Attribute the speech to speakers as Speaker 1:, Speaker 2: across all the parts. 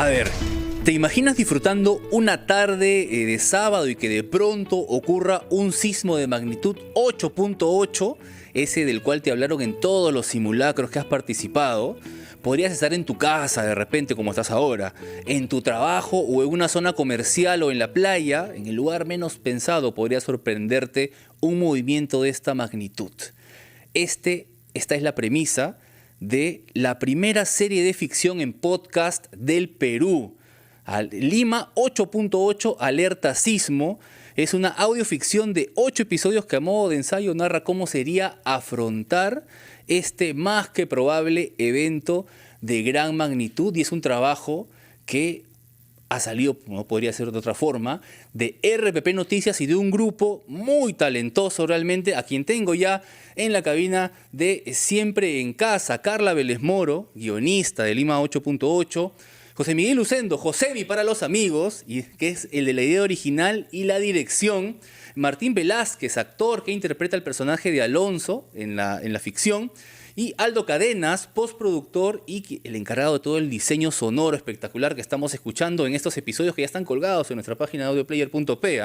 Speaker 1: ver, ¿te imaginas disfrutando una tarde de sábado y que de pronto ocurra un sismo de magnitud 8.8, ese del cual te hablaron en todos los simulacros que has participado? Podrías estar en tu casa de repente, como estás ahora, en tu trabajo o en una zona comercial o en la playa. En el lugar menos pensado podría sorprenderte un movimiento de esta magnitud. Esta es la premisa de la primera serie de ficción en podcast del Perú. Lima 8.8 Alerta Sismo es una audioficción de 8 episodios que a modo de ensayo narra cómo sería afrontar este más que probable evento de gran magnitud, y es un trabajo que ha salido, no podría ser de otra forma, de RPP Noticias y de un grupo muy talentoso realmente, a quien tengo ya en la cabina de Siempre en Casa: Carla Vélez Moro, guionista de Lima 8.8, José Miguel Lucendo, Josemi para los amigos, y que es el de la idea original y la dirección, Martín Velázquez, actor que interpreta el personaje de Alonso en la ficción, y Aldo Cadenas, postproductor y el encargado de todo el diseño sonoro espectacular que estamos escuchando en estos episodios que ya están colgados en nuestra página audioplayer.pe.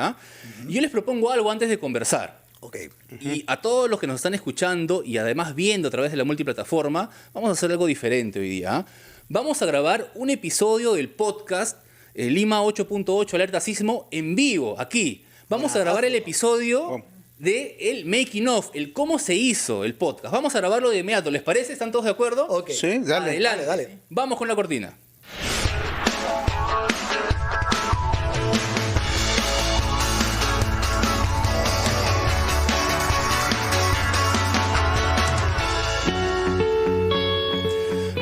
Speaker 1: Y yo les propongo algo antes de conversar.
Speaker 2: Okay.
Speaker 1: Y a todos los que nos están escuchando y además viendo a través de la multiplataforma, vamos a hacer algo diferente hoy día. Vamos a grabar un episodio del podcast Lima 8.8 Alerta Sismo en vivo, aquí. Vamos a grabar el episodio de el making of, el cómo se hizo el podcast. Vamos a grabarlo de inmediato, ¿les parece? ¿Están todos de acuerdo?
Speaker 2: Ok.
Speaker 3: Sí, dale.
Speaker 1: Adelante.
Speaker 2: Dale.
Speaker 1: Vamos con la cortina.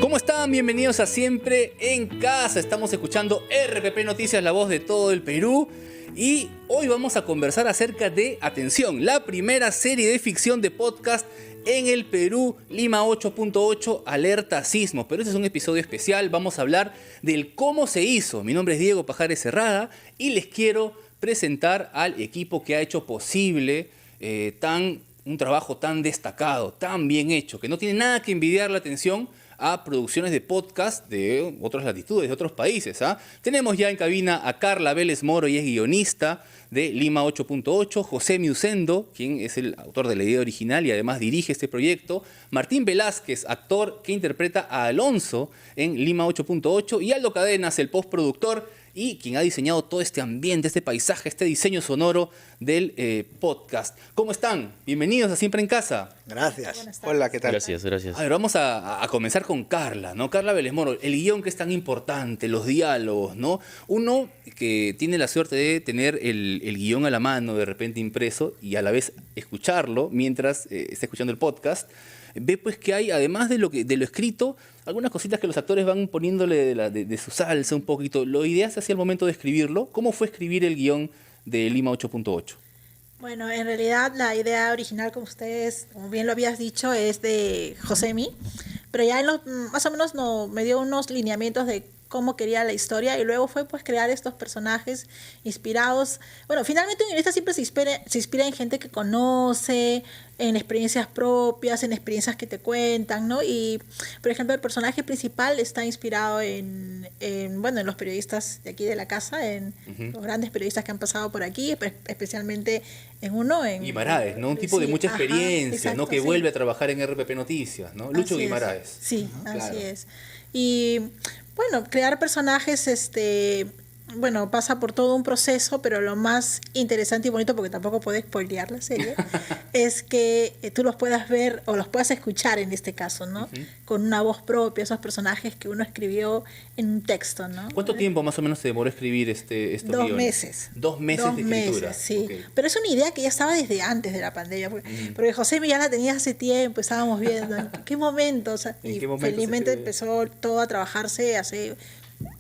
Speaker 1: ¿Cómo están? Bienvenidos a Siempre en Casa. Estamos escuchando RPP Noticias, la voz de todo el Perú. Y hoy vamos a conversar acerca de, atención, la primera serie de ficción de podcast en el Perú, Lima 8.8 Alerta Sismo. Pero este es un episodio especial, vamos a hablar del cómo se hizo. Mi nombre es Diego Pajares Cerrada y les quiero presentar al equipo que ha hecho posible un trabajo tan destacado, tan bien hecho, que no tiene nada que envidiar la atención a producciones de podcast de otras latitudes, de otros países. Tenemos ya en cabina a Carla Vélez Moro, y es guionista de Lima 8.8, José Miusendo, quien es el autor de la idea original y además dirige este proyecto, Martín Velázquez, actor que interpreta a Alonso en Lima 8.8, y Aldo Cadenas, el postproductor y quien ha diseñado todo este ambiente, este paisaje, este diseño sonoro del podcast. ¿Cómo están? Bienvenidos a Siempre en Casa.
Speaker 2: Gracias.
Speaker 3: Hola, ¿qué tal?
Speaker 4: Gracias.
Speaker 1: A ver, vamos a comenzar con Carla, ¿no? Carla Vélez Moro, el guión que es tan importante, los diálogos, ¿no? Uno que tiene la suerte de tener el guión a la mano, de repente impreso, y a la vez escucharlo mientras está escuchando el podcast, ve pues que hay, además de lo escrito, algunas cositas que los actores van poniéndole de su salsa un poquito. ¿Lo ideaste hacia el momento de escribirlo? ¿Cómo fue escribir el guión de Lima 8.8?
Speaker 5: Bueno, en realidad la idea original, como bien lo habías dicho, es de Josemi, pero ya más o menos me dio unos lineamientos de cómo quería la historia, y luego fue pues crear estos personajes inspirados. Bueno, finalmente un guionista siempre se inspira en gente que conoce, en experiencias propias, en experiencias que te cuentan, ¿no? Y, por ejemplo, el personaje principal está inspirado en los periodistas de aquí de la casa, en los grandes periodistas que han pasado por aquí, especialmente en uno.
Speaker 1: Guimaraes, ¿no? Un tipo de mucha experiencia,
Speaker 5: exacto,
Speaker 1: ¿no? Que vuelve a trabajar en RPP Noticias, ¿no? Lucho Guimaraes.
Speaker 5: Sí,
Speaker 1: Claro.
Speaker 5: así es. Y bueno, crear personajes, pasa por todo un proceso, pero lo más interesante y bonito, porque tampoco puedes spoilear la serie, es que tú los puedas ver o los puedas escuchar en este caso, ¿no? Con una voz propia, esos personajes que uno escribió en un texto, ¿no?
Speaker 1: ¿Cuánto tiempo más o menos te demoró escribir estos guiones?
Speaker 5: 2 meses.
Speaker 1: 2 meses de escritura.
Speaker 5: Meses, sí.
Speaker 1: Okay.
Speaker 5: Pero es una idea que ya estaba desde antes de la pandemia, porque José ya la tenía hace tiempo, estábamos viendo en qué momento,
Speaker 1: ¿En qué momento
Speaker 5: felizmente empezó todo a trabajarse hace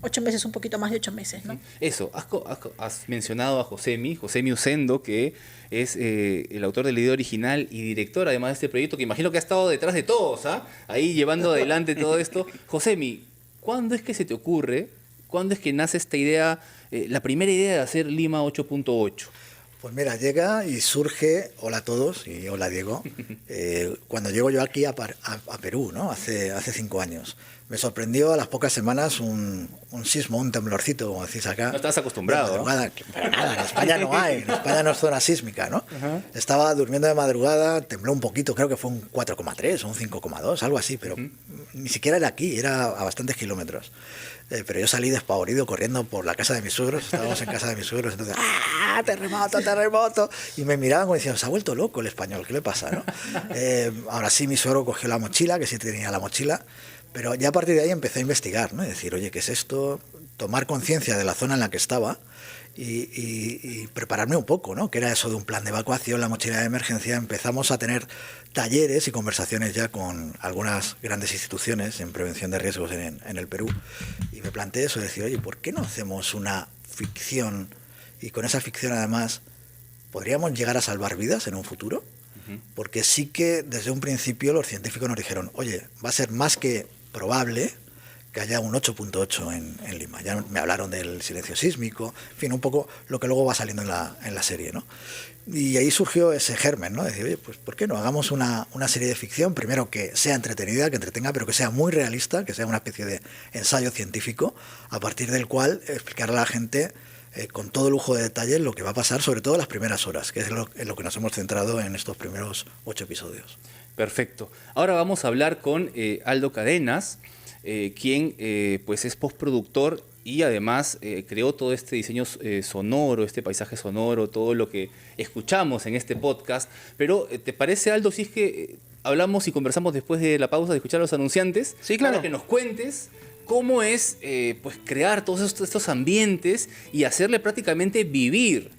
Speaker 5: 8 meses, un poquito más de 8 meses, ¿no?
Speaker 1: Eso, has mencionado a José Miusendo, que es el autor de la idea original y director además de este proyecto, que imagino que ha estado detrás de todos, ahí llevando adelante todo esto. Josemi, ¿cuándo es que se te ocurre, cuándo es que nace esta idea, la primera idea de hacer Lima 8.8?
Speaker 2: Pues mira, llega y surge, hola a todos y hola Diego, cuando llego yo aquí a Perú, ¿no? Hace 5 años. Me sorprendió a las pocas semanas un un sismo, un temblorcito, como decís acá.
Speaker 1: No estás acostumbrado.
Speaker 2: De madrugada, pero nada, en España no hay, en España no es zona sísmica, ¿no? Estaba durmiendo de madrugada, tembló un poquito, creo que fue un 4,3 o un 5,2, algo así, pero ni siquiera era aquí, era a bastantes kilómetros. Pero yo salí despavorido corriendo por la casa de mis suegros, estábamos en casa de mis suegros, entonces, ¡ah, terremoto, terremoto! Y me miraban como diciendo, se ha vuelto loco el español, ¿qué le pasa, no? Ahora sí, mi suegro cogió la mochila, que sí tenía la mochila, pero ya a partir de ahí empecé a investigar, ¿no? Y decir, oye, ¿qué es esto? Tomar conciencia de la zona en la que estaba y prepararme un poco, ¿no? Que era eso de un plan de evacuación, la mochila de emergencia. Empezamos a tener talleres y conversaciones ya con algunas grandes instituciones en prevención de riesgos en el Perú. Y me planteé eso, de decir, oye, ¿por qué no hacemos una ficción? Y con esa ficción, además, ¿podríamos llegar a salvar vidas en un futuro? Porque sí que desde un principio los científicos nos dijeron, oye, va a ser más que probable que haya un 8.8 en Lima. Ya me hablaron del silencio sísmico, en fin, un poco lo que luego va saliendo en la serie, ¿no? Y ahí surgió ese germen, ¿no? Decir, oye, pues ¿por qué no? Hagamos una serie de ficción, primero que sea entretenida, que entretenga, pero que sea muy realista, que sea una especie de ensayo científico, a partir del cual explicarle a la gente con todo lujo de detalles lo que va a pasar, sobre todo en las primeras horas, que es en lo que nos hemos centrado en estos primeros 8 episodios.
Speaker 1: Perfecto. Ahora vamos a hablar con Aldo Cadenas, quien pues es postproductor y además creó todo este diseño sonoro, este paisaje sonoro, todo lo que escuchamos en este podcast. Pero, ¿te parece, Aldo, si es que hablamos y conversamos después de la pausa de escuchar a los anunciantes?
Speaker 3: Sí, claro.
Speaker 1: Para que nos cuentes cómo es pues crear todos estos ambientes y hacerle prácticamente vivir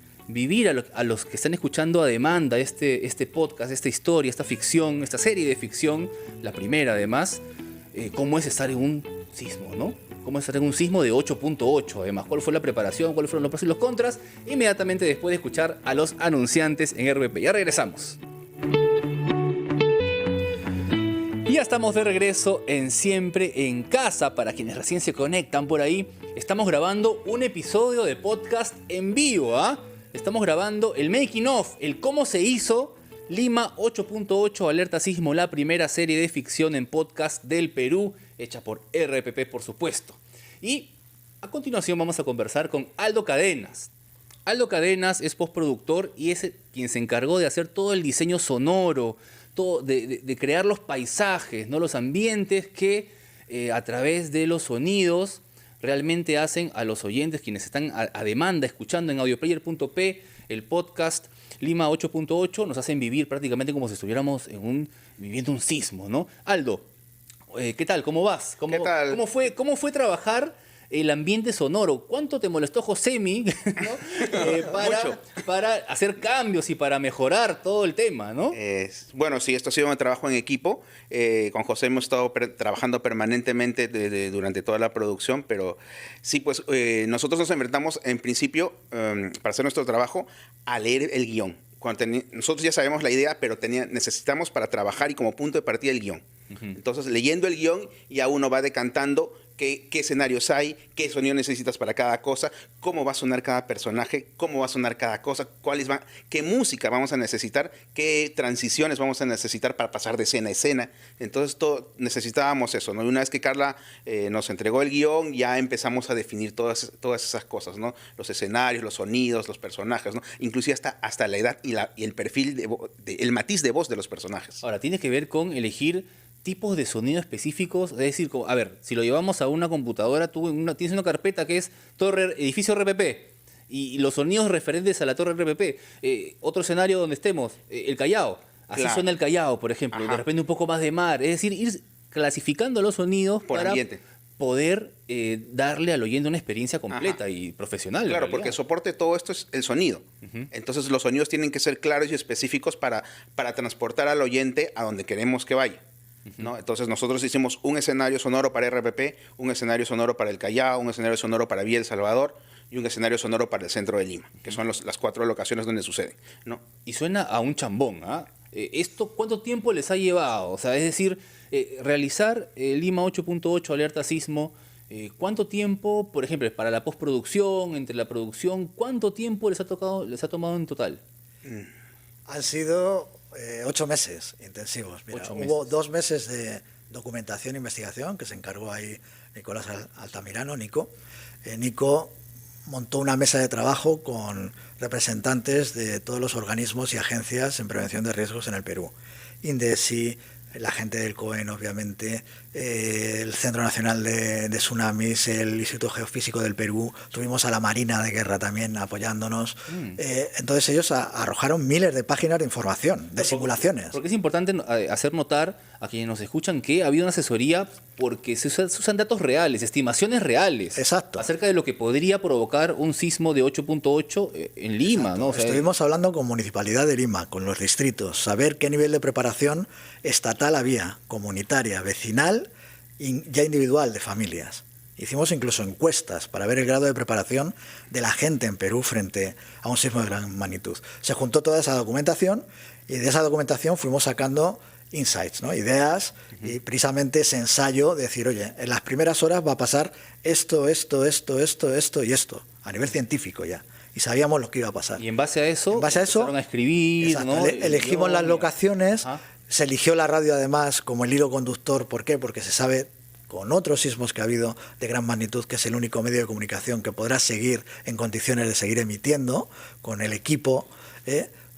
Speaker 1: a los que están escuchando a demanda este podcast, esta historia, esta ficción, esta serie de ficción, la primera además, cómo es estar en un sismo, ¿no? Cómo es estar en un sismo de 8.8, además, cuál fue la preparación, cuáles fueron los pros y los contras, inmediatamente después de escuchar a los anunciantes en RPP. Ya regresamos. Y ya estamos de regreso en Siempre en Casa. Para quienes recién se conectan por ahí, estamos grabando un episodio de podcast en vivo, ¿ah? Estamos grabando el making of, el cómo se hizo Lima 8.8 Alerta Sismo, la primera serie de ficción en podcast del Perú, hecha por RPP, por supuesto. Y a continuación vamos a conversar con Aldo Cadenas. Aldo Cadenas es postproductor y es quien se encargó de hacer todo el diseño sonoro, todo de crear los paisajes, ¿no? Los ambientes que a través de los sonidos realmente hacen a los oyentes, quienes están a demanda escuchando en audioplayer.p el podcast Lima 8.8, nos hacen vivir prácticamente como si estuviéramos viviendo un sismo, ¿no? Aldo, ¿qué tal? ¿Cómo vas?
Speaker 3: ¿Qué tal?
Speaker 1: ¿Cómo fue trabajar el ambiente sonoro? ¿Cuánto te molestó Josemi, ¿no? para hacer cambios y para mejorar todo el tema, ¿no?
Speaker 3: Bueno, sí, esto ha sido un trabajo en equipo. Con José hemos estado trabajando permanentemente durante toda la producción, pero sí, pues nosotros nos enfrentamos en principio, para hacer nuestro trabajo, a leer el guión. Nosotros ya sabemos la idea, pero necesitamos para trabajar y como punto de partida el guión. Entonces, leyendo el guión, ya uno va decantando qué escenarios hay, qué sonido necesitas para cada cosa, cómo va a sonar cada personaje, cómo va a sonar cada cosa, qué música vamos a necesitar, qué transiciones vamos a necesitar para pasar de escena a escena. Entonces, necesitábamos eso, ¿no? Y una vez que Carla nos entregó el guión, ya empezamos a definir todas esas cosas, ¿no? Los escenarios, los sonidos, los personajes, ¿no? Inclusive hasta la edad y el perfil, el matiz de voz de los personajes.
Speaker 1: Ahora, tiene que ver con elegir tipos de sonido específicos, es decir, a ver, si lo llevamos a una computadora, tienes una carpeta que es edificio RPP, y los sonidos referentes a la torre RPP. Otro escenario donde estemos, el Callao, así claro. Suena el Callao, por ejemplo. Ajá. De repente un poco más de mar, es decir, ir clasificando los sonidos
Speaker 3: por
Speaker 1: para
Speaker 3: ambiente.
Speaker 1: Poder darle al oyente una experiencia completa. Ajá. Y profesional.
Speaker 3: Claro, porque soporte todo esto es el sonido. Entonces los sonidos tienen que ser claros y específicos para transportar al oyente a donde queremos que vaya. ¿No? Entonces nosotros hicimos un escenario sonoro para RPP, un escenario sonoro para el Callao, un escenario sonoro para Villa El Salvador y un escenario sonoro para el centro de Lima, que son las 4 locaciones donde sucede, ¿no?
Speaker 1: Y suena a un chambón, ¿ah? ¿Esto cuánto tiempo les ha llevado? O sea, es decir, realizar Lima 8.8 Alerta Sismo, ¿cuánto tiempo, por ejemplo, para la postproducción, entre la producción, cuánto tiempo les ha tomado en total?
Speaker 2: Han sido 8 meses intensivos. Mira,
Speaker 1: 8 meses.
Speaker 2: Hubo 2 meses de documentación e investigación, que se encargó ahí Nicolás Altamirano, Nico. Nico montó una mesa de trabajo con representantes de todos los organismos y agencias en prevención de riesgos en el Perú. INDECI, la gente del COEN, obviamente, el Centro Nacional de Tsunamis, el Instituto Geofísico del Perú, tuvimos a la Marina de Guerra también apoyándonos. Entonces ellos arrojaron miles de páginas de información, de simulaciones.
Speaker 1: Porque es importante hacer notar a quienes nos escuchan que ha habido una asesoría porque se usan datos reales, estimaciones reales.
Speaker 2: Exacto.
Speaker 1: Acerca de lo que podría provocar un sismo de 8.8 en Lima,
Speaker 2: Exacto.
Speaker 1: ¿no? O sea,
Speaker 2: estuvimos hablando con Municipalidad de Lima, con los distritos, saber qué nivel de preparación estatal había, comunitaria, vecinal y ya individual de familias. Hicimos incluso encuestas para ver el grado de preparación de la gente en Perú frente a un sismo de gran magnitud. Se juntó toda esa documentación y de esa documentación fuimos sacando insights, ¿no? Ideas, y precisamente ese ensayo de decir, oye, en las primeras horas va a pasar esto, y esto, a nivel científico ya. Y sabíamos lo que iba a pasar.
Speaker 1: Y en base a eso, empezaron a escribir,
Speaker 2: exacto,
Speaker 1: ¿no?
Speaker 2: Elegimos las locaciones, se eligió la radio además como el hilo conductor. ¿Por qué? Porque se sabe con otros sismos que ha habido de gran magnitud que es el único medio de comunicación que podrá seguir en condiciones de seguir emitiendo con el equipo.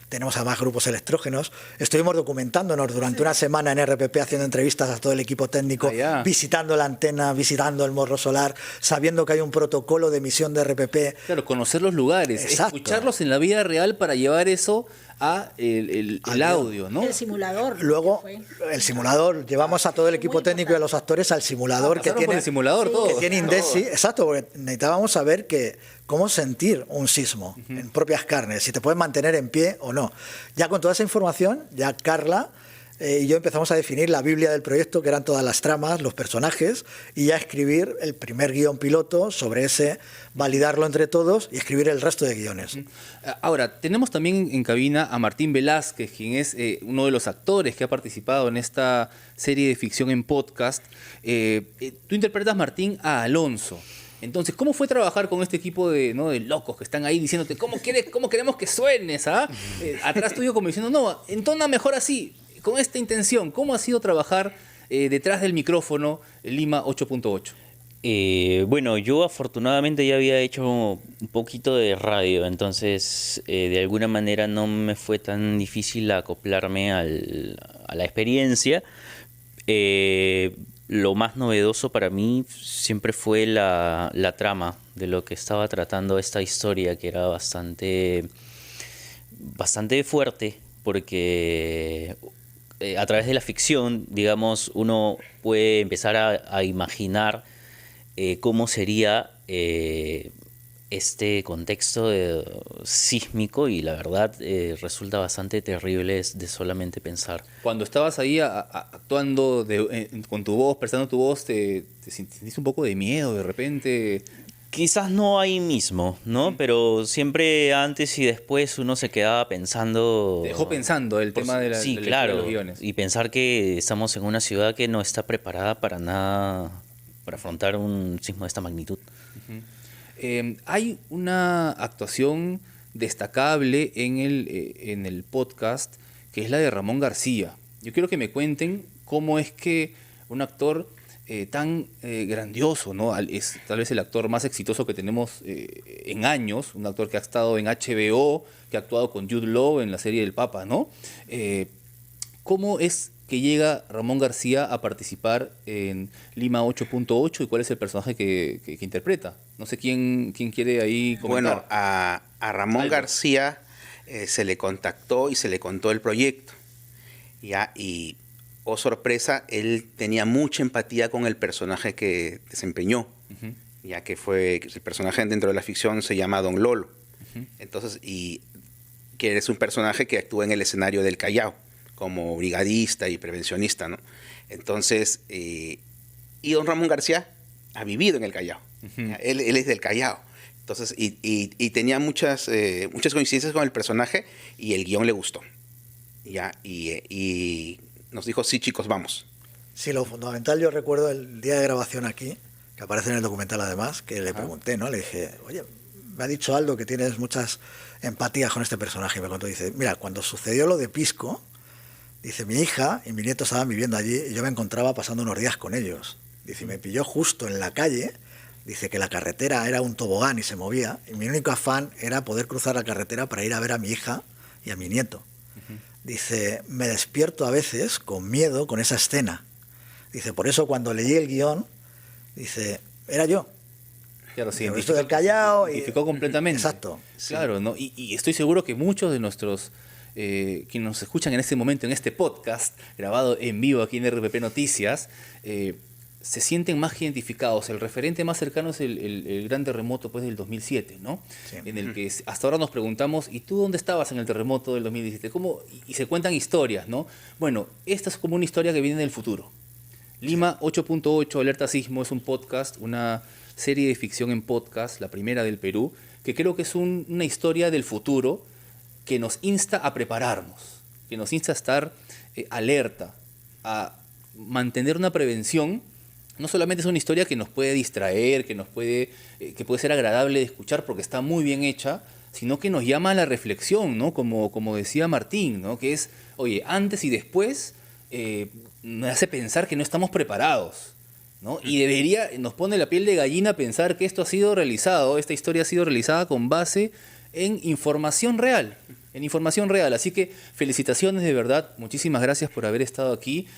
Speaker 2: Tenemos además grupos electrógenos. Estuvimos documentándonos durante una semana en RPP haciendo entrevistas a todo el equipo técnico, visitando la antena, visitando el morro solar, sabiendo que hay un protocolo de emisión de RPP.
Speaker 1: Claro, conocer los lugares, escucharlos en la vida real para llevar eso a el audio, ¿no?
Speaker 5: El simulador.
Speaker 2: Luego, el simulador, llevamos a todo el equipo técnico y a los actores al simulador que tiene,
Speaker 1: el simulador, todo.
Speaker 2: que tiene INDECI. Exacto, porque necesitábamos saber cómo sentir un sismo en propias carnes, si te puedes mantener en pie o no. Ya con toda esa información, ya Carla y yo empezamos a definir la Biblia del proyecto, que eran todas las tramas, los personajes, y ya escribir el primer guión piloto sobre ese, validarlo entre todos y escribir el resto de guiones.
Speaker 1: Ahora, tenemos también en cabina a Martín Velázquez, quien es uno de los actores que ha participado en esta serie de ficción en podcast. Tú interpretas, Martín, a Alonso. Entonces, ¿cómo fue trabajar con este equipo de locos que están ahí diciéndote cómo queremos que suenes? Atrás tuyo como diciendo, no, entona mejor así, con esta intención. ¿Cómo ha sido trabajar detrás del micrófono Lima 8.8?
Speaker 4: Bueno, yo afortunadamente ya había hecho un poquito de radio, entonces de alguna manera no me fue tan difícil acoplarme a la experiencia. Lo más novedoso para mí siempre fue la trama de lo que estaba tratando esta historia, que era bastante fuerte, porque a través de la ficción, digamos, uno puede empezar a imaginar cómo sería este contexto sísmico, y la verdad resulta bastante terrible de solamente pensar.
Speaker 1: Cuando estabas ahí actuando con tu voz, prestando tu voz, ¿te sentiste un poco de miedo de repente?
Speaker 4: Quizás no ahí mismo, ¿no? Pero siempre antes y después uno se quedaba pensando...
Speaker 1: Te dejó pensando el tema de
Speaker 4: sí,
Speaker 1: claro,
Speaker 4: de
Speaker 1: los guiones.
Speaker 4: Y pensar que estamos en una ciudad que no está preparada para nada, para afrontar un sismo de esta magnitud.
Speaker 1: Hay una actuación destacable en el podcast, que es la de Ramón García. Yo quiero que me cuenten cómo es que un actor tan grandioso, ¿no? Es tal vez el actor más exitoso que tenemos en años, un actor que ha estado en HBO, que ha actuado con Jude Law en la serie del Papa, ¿no? ¿Cómo es que llega Ramón García a participar en Lima 8.8 y cuál es el personaje que interpreta? No sé quién quiere ahí comentar.
Speaker 3: Bueno, a Ramón García se le contactó y se le contó el proyecto. Y oh sorpresa, él tenía mucha empatía con el personaje que desempeñó, ya que el personaje dentro de la ficción se llama Don Lolo. Entonces, y que es un personaje que actúa en el escenario del Callao como brigadista y prevencionista, ¿no? Entonces, y don Ramón García ha vivido en el Callao. Él es del Callao. Entonces, y tenía muchas coincidencias con el personaje, y el guión le gustó. Y nos dijo, sí, chicos, vamos.
Speaker 2: Sí, lo fundamental, yo recuerdo el día de grabación aquí, que aparece en el documental además, que le pregunté, ¿no? Le dije, oye, me ha dicho Aldo que tienes muchas empatías con este personaje. Y me contó, dice, mira, cuando sucedió lo de Pisco, Dice, mi hija y mi nieto estaban viviendo allí y yo me encontraba pasando unos días con ellos. Dice, me pilló justo en la calle. Dice que la carretera era un tobogán y se movía. Y mi único afán era poder cruzar la carretera para ir a ver a mi hija y a mi nieto. Dice, me despierto a veces con miedo con esa escena. Dice, por eso cuando leí el guión, dice, era yo.
Speaker 1: Claro, sí,
Speaker 2: Esto del Callao.
Speaker 1: Identificó completamente.
Speaker 2: Exacto.
Speaker 1: Claro, ¿no? Y estoy seguro que muchos de nuestros quienes nos escuchan en este momento, en este podcast, grabado en vivo aquí en RPP Noticias, se sienten más identificados. El referente más cercano es el gran terremoto pues, del 2007, ¿no?
Speaker 2: Sí.
Speaker 1: En el que hasta ahora nos preguntamos, ¿y tú dónde estabas en el terremoto del 2017? ¿Cómo? Y se cuentan historias, ¿no? Bueno, esta es como una historia que viene del futuro. Lima 8.8, Alerta Sismo, es un podcast, una serie de ficción en podcast, la primera del Perú, que creo que es una historia del futuro que nos insta a prepararnos, que nos insta a estar alerta, a mantener una prevención. No solamente es una historia que nos puede distraer, que puede ser agradable de escuchar porque está muy bien hecha, sino que nos llama a la reflexión, ¿no? Como decía Martín, ¿no? Que es, oye, antes y después me hace pensar que no estamos preparados, ¿no? Y nos pone la piel de gallina pensar que esta historia ha sido realizada con base en información real. Así que felicitaciones de verdad, muchísimas gracias por haber estado aquí.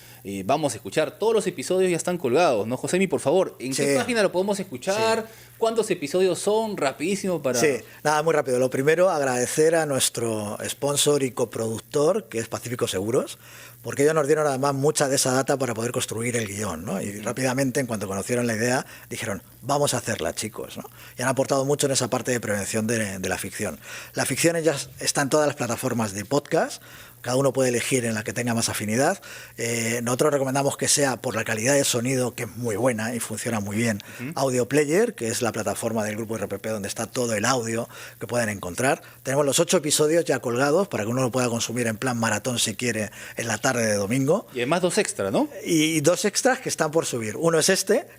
Speaker 1: Vamos a escuchar, todos los episodios ya están colgados, ¿no, Josemi? Por favor, ¿en qué página lo podemos escuchar? Sí. ¿Cuántos episodios son? Rapidísimo para...
Speaker 2: Sí, nada, muy rápido. Lo primero, agradecer a nuestro sponsor y coproductor, que es Pacífico Seguros, porque ellos nos dieron además mucha de esa data para poder construir el guión, ¿no? Y rápidamente, en cuanto conocieron la idea, dijeron, vamos a hacerla, chicos, ¿no? Y han aportado mucho en esa parte de prevención de la ficción. La ficción ya está en todas las plataformas de podcast. Cada uno puede elegir en la que tenga más afinidad. Nosotros recomendamos que sea por la calidad de sonido, que es muy buena y funciona muy bien. Audio Player, que es la plataforma del grupo RPP donde está todo el audio que pueden encontrar. Tenemos los 8 episodios ya colgados para que uno lo pueda consumir en plan maratón si quiere en la tarde de domingo.
Speaker 1: Y además 2 extras, ¿no?
Speaker 2: Y 2 extras que están por subir. Uno es lo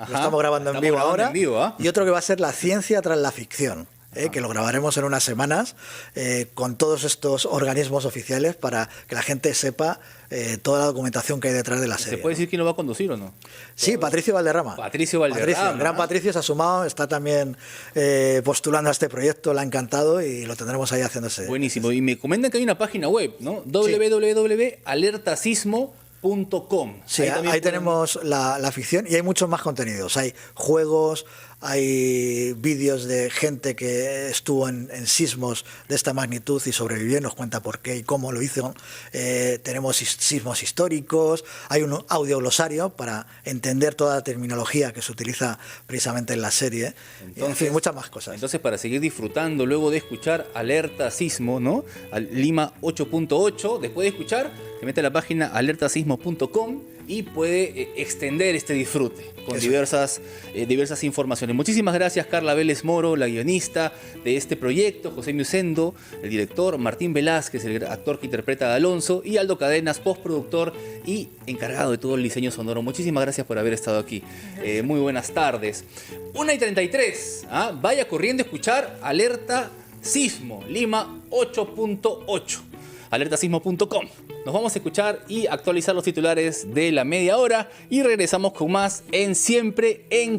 Speaker 2: estamos grabando en vivo ahora. Y otro que va a ser La ciencia tras la ficción. Que lo grabaremos en unas semanas con todos estos organismos oficiales para que la gente sepa toda la documentación que hay detrás de la serie.
Speaker 1: ¿Se puede decir quién lo va a conducir o no?
Speaker 2: Sí, Patricio Valderrama. El gran Patricio se ha sumado, está también postulando a este proyecto, le ha encantado y lo tendremos ahí haciéndose.
Speaker 1: Buenísimo. Y me comentan que hay una página web, ¿no? www.alertasismo.com.
Speaker 2: Sí, ahí tenemos la ficción y hay muchos más contenidos. Hay juegos, hay vídeos de gente que estuvo en sismos de esta magnitud y sobrevivió, nos cuenta por qué y cómo lo hizo. Tenemos sismos históricos, hay un audio glosario para entender toda la terminología que se utiliza precisamente en la serie. Entonces, en fin, muchas más cosas.
Speaker 1: Entonces, para seguir disfrutando, luego de escuchar Alerta Sismo, ¿no? Lima 8.8, después de escuchar, se mete a la página alertasismo.com y puede extender este disfrute con diversas informaciones. Muchísimas gracias, Carla Vélez Moro, la guionista de este proyecto, José Miusendo, el director, Martín Velázquez, el actor que interpreta a Alonso, y Aldo Cadenas, postproductor y encargado de todo el diseño sonoro. Muchísimas gracias por haber estado aquí. Muy buenas tardes. 1:33, vaya corriendo a escuchar Alerta Sismo, Lima 8.8. alertasismo.com. Nos vamos a escuchar y actualizar los titulares de la media hora y regresamos con más en Siempre en